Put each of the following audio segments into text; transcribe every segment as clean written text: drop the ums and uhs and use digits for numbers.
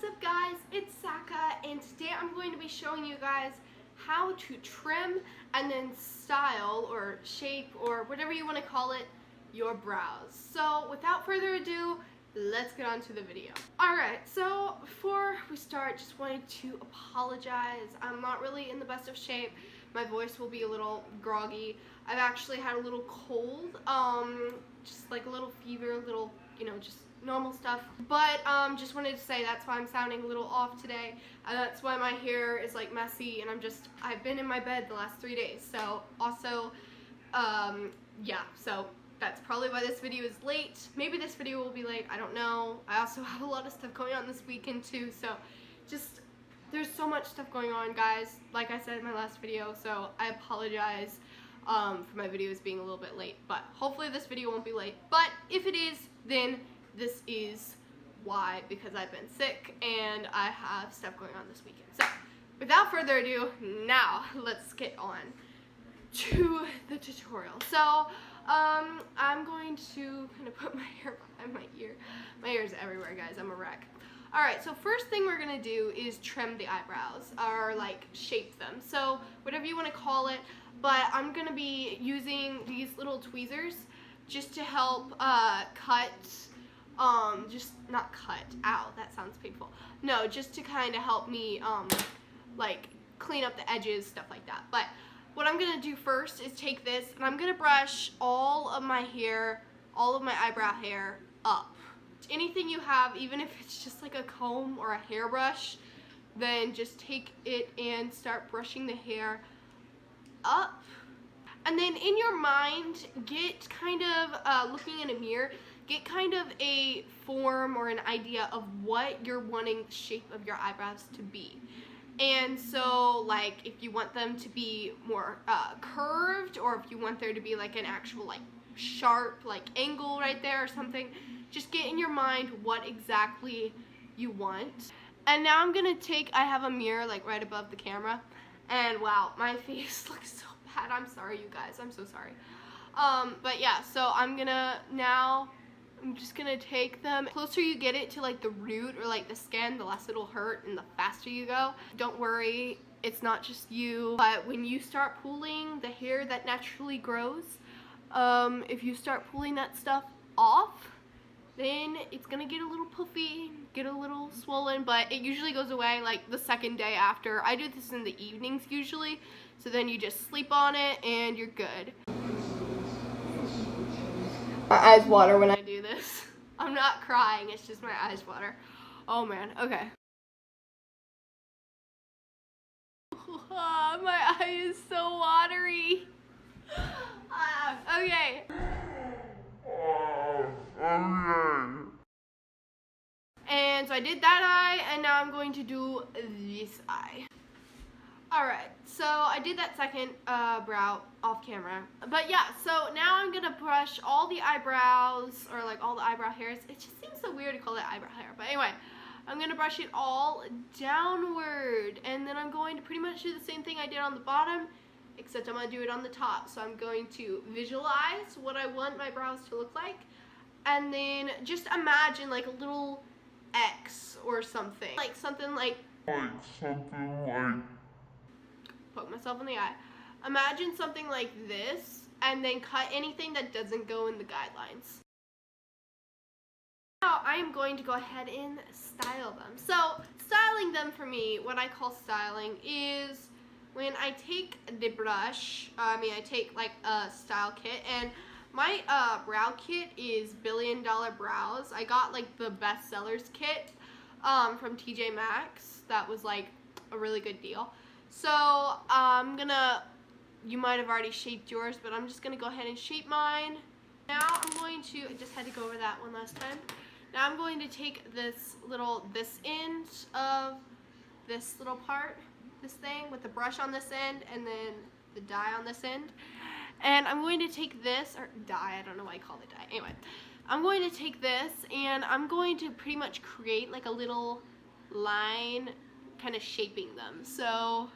up guys, it's Saca, and today I'm going to be showing you guys how to trim and then style or shape or whatever you want to call it your brows. So without further ado, let's get on to the video. Alright, so before we start, just wanted to apologize. I'm not really in the best of shape. My voice will be a little groggy. I've actually had a little cold, just like a little fever, a little, just normal stuff. But just wanted to say that's why I'm sounding a little off today. And that's why my hair is like messy, and I've been in my bed the last 3 days. So also, yeah, so that's probably why this video is late. Maybe this video will be late, I don't know. I also have a lot of stuff going on this weekend too, so just, there's so much stuff going on, guys, like I said in my last video, so I apologize for my videos being a little bit late, but hopefully this video won't be late. But if it is, then this is why, because I've been sick and I have stuff going on this weekend. So without further ado, now let's get on to the tutorial. So I'm going to kind of put my hair behind my ear. My ear is everywhere, guys. I'm a wreck. Alright, so first thing we're going to do is trim the eyebrows, or like shape them. So whatever you want to call it, but I'm going to be using these little tweezers just to help cut, just not cut, ow, that sounds painful. No, just to kind of help me like clean up the edges, stuff like that. But what I'm going to do first is take this and I'm going to brush all of my hair, all of my eyebrow hair up. Anything you have, even if it's just like a comb or a hairbrush, then just take it and start brushing the hair up. And then in your mind, get kind of, looking in a mirror, get kind of a form or an idea of what you're wanting the shape of your eyebrows to be. And so, like, if you want them to be more curved, or if you want there to be like an actual like sharp like angle right there or something, just get in your mind what exactly you want. And now I'm gonna I have a mirror like right above the camera, and wow, my face looks so bad. I'm sorry, you guys, I'm so sorry. But yeah, so I'm just gonna take them. The closer you get it to like the root or like the skin, the less it'll hurt and the faster you go. Don't worry, it's not just you. But when you start pulling the hair that naturally grows, if you start pulling that stuff off, then it's gonna get a little puffy, get a little swollen, but it usually goes away like the second day after. I do this in the evenings usually, so then you just sleep on it and you're good. My eyes water when I do this. I'm not crying, it's just my eyes water. Oh man, okay. My eye is so watery. Okay. And so I did that eye, and now I'm going to do this eye. Alright, so I did that second brow off camera. But yeah, so now I'm gonna brush all the eyebrows, or like all the eyebrow hairs. It just seems so weird to call it eyebrow hair. But anyway, I'm gonna brush it all downward. And then I'm going to pretty much do the same thing I did on the bottom, except I'm gonna do it on the top. So I'm going to visualize what I want my brows to look like. And then just imagine like a little X or something. Like something like poke myself in the eye. Imagine something like this, and then cut anything that doesn't go in the guidelines. Now I am going to go ahead and style them. So styling them for me, what I call styling, is when I take the brush, I take like a style kit, and my brow kit is $1 Billion Brows. I got like the best sellers kit from TJ Maxx. That was like a really good deal. So you might have already shaped yours, but I'm just gonna go ahead and shape mine. Now I'm going to, I just had to go over that one last time. Now I'm going to take this end of this little part, this thing with the brush on this end and then the dye on this end. And I'm going to take this, or dye, I don't know why I call it dye. Anyway, I'm going to take this and I'm going to pretty much create like a little line kind of shaping them. So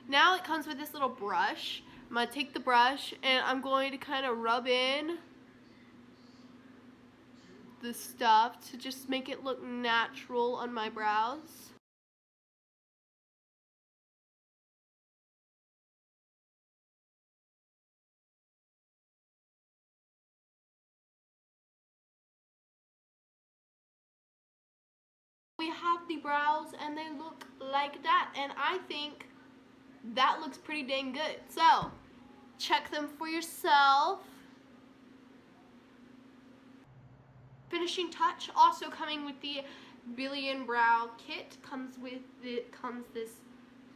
now it comes with this little brush. I'm going to take the brush and I'm going to kind of rub in the stuff to just make it look natural on my brows. We have the brows and they look like that, and I think that looks pretty dang good. So check them for yourself. Finishing touch, also coming with the Billion Brow Kit, comes this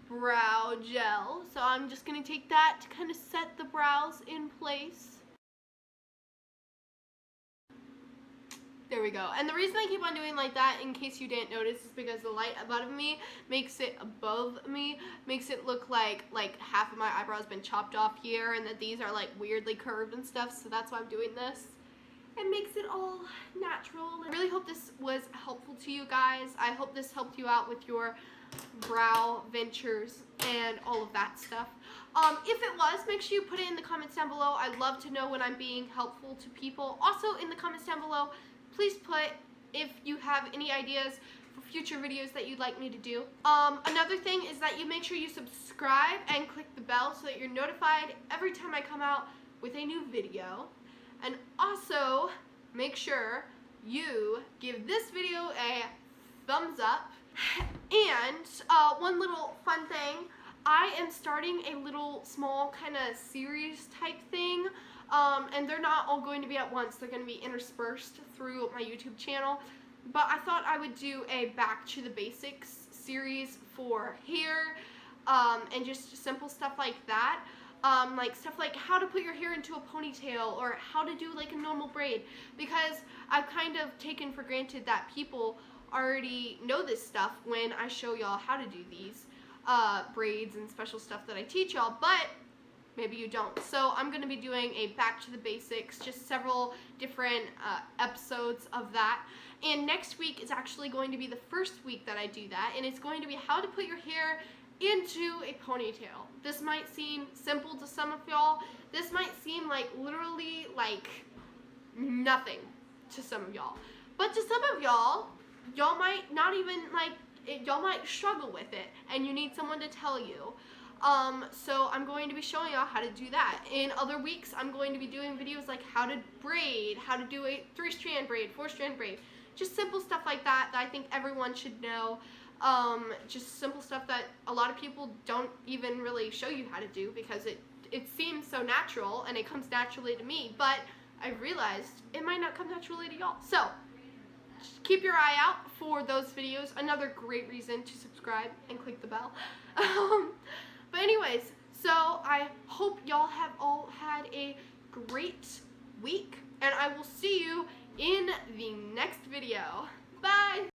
brow gel. So I'm just gonna take that to kind of set the brows in place. There we go. And the reason I keep on doing like that, in case you didn't notice, is because the light above me makes it look like half of my eyebrow has been chopped off here, and that these are like weirdly curved and stuff. So that's why I'm doing this. It makes it all natural. I really hope this was helpful to you guys. I hope this helped you out with your brow ventures and all of that stuff. If it was, make sure you put it in the comments down below. I'd love to know when I'm being helpful to people. Also, in the comments down below, please put if you have any ideas for future videos that you'd like me to do. Another thing is that you make sure you subscribe and click the bell so that you're notified every time I come out with a new video. And also, make sure you give this video a thumbs up. And one little fun thing, I am starting a little small kind of series type thing. And they're not all going to be at once. They're going to be interspersed through my YouTube channel. But I thought I would do a Back to the Basics series for hair, and just simple stuff like that. Like stuff like how to put your hair into a ponytail, or how to do like a normal braid, because I've kind of taken for granted that people already know this stuff when I show y'all how to do these braids and special stuff that I teach y'all, but maybe you don't. So I'm going to be doing a Back to the Basics, just several different episodes of that. And next week is actually going to be the first week that I do that, and it's going to be how to put your hair into a ponytail. This might seem simple to some of y'all. This might seem like literally like nothing to some of y'all. But to some of y'all, y'all might not even like it, y'all might struggle with it, and you need someone to tell you. So I'm going to be showing y'all how to do that. In other weeks, I'm going to be doing videos like how to braid, how to do a 3-strand braid, 4-strand braid, just simple stuff like that that I think everyone should know. Just simple stuff that a lot of people don't even really show you how to do, because it seems so natural and it comes naturally to me, but I realized it might not come naturally to y'all. So just keep your eye out for those videos. Another great reason to subscribe and click the bell. But anyways, so I hope y'all have all had a great week, and I will see you in the next video. Bye!